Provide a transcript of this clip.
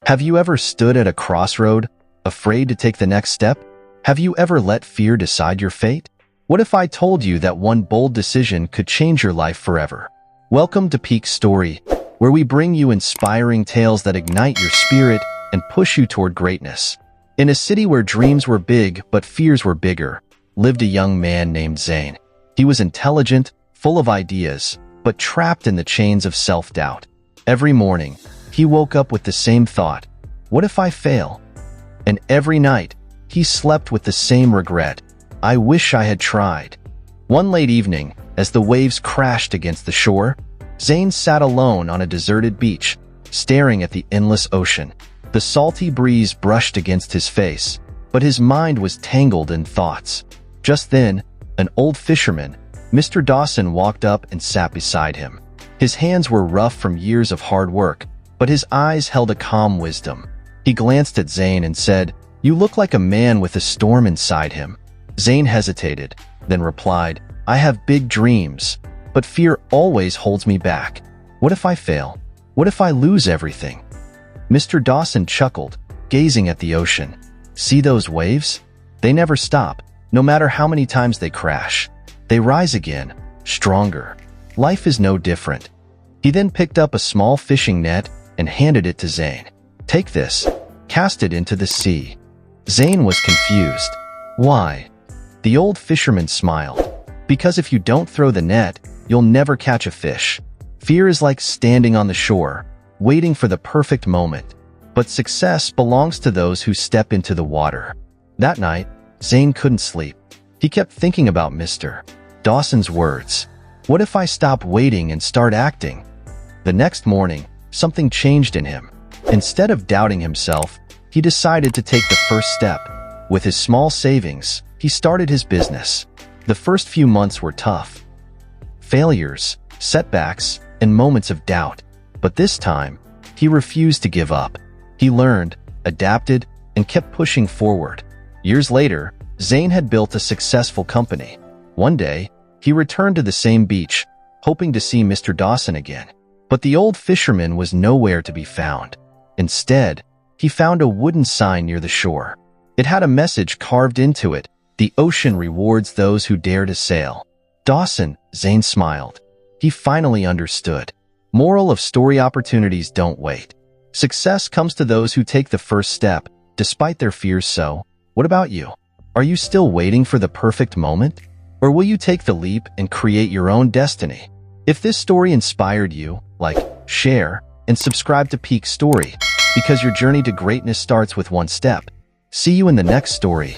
Have you ever stood at a crossroad, afraid to take the next step? Have you ever let fear decide your fate? What if I told you that one bold decision could change your life forever? Welcome to Peak Story, where we bring you inspiring tales that ignite your spirit and push you toward greatness. In a city where dreams were big but fears were bigger, lived a young man named Zane. He was intelligent, full of ideas, but trapped in the chains of self-doubt. Every morning, he woke up with the same thought: what if I fail? And every night, he slept with the same regret: I wish I had tried. One late evening, as the waves crashed against the shore, Zane sat alone on a deserted beach, staring at the endless ocean. The salty breeze brushed against his face, but his mind was tangled in thoughts. Just then, an old fisherman, Mr. Dawson, walked up and sat beside him. His hands were rough from years of hard work, but his eyes held a calm wisdom. He glanced at Zane and said, "You look like a man with a storm inside him." Zane hesitated, then replied, "I have big dreams, but fear always holds me back. What if I fail? What if I lose everything?" Mr. Dawson chuckled, gazing at the ocean. "See those waves? They never stop. No matter how many times they crash, they rise again, stronger. Life is no different." He then picked up a small fishing net and handed it to Zane. "Take this. Cast it into the sea." Zane was confused. "Why?" The old fisherman smiled. "Because if you don't throw the net, you'll never catch a fish. Fear is like standing on the shore, waiting for the perfect moment. But success belongs to those who step into the water." That night, Zane couldn't sleep. He kept thinking about Mr. Dawson's words. What if I stop waiting and start acting? The next morning, something changed in him. Instead of doubting himself, he decided to take the first step. With his small savings, he started his business. The first few months were tough. Failures, setbacks, and moments of doubt. But this time, he refused to give up. He learned, adapted, and kept pushing forward. Years later, Zane had built a successful company. One day, he returned to the same beach, hoping to see Mr. Dawson again. But the old fisherman was nowhere to be found. Instead, he found a wooden sign near the shore. It had a message carved into it: "The ocean rewards those who dare to sail." "Dawson," Zane smiled. He finally understood. Moral of story: opportunities don't wait. Success comes to those who take the first step, despite their fears. So, what about you? Are you still waiting for the perfect moment? Or will you take the leap and create your own destiny? If this story inspired you, like, share, and subscribe to Peak Story, because your journey to greatness starts with one step. See you in the next story.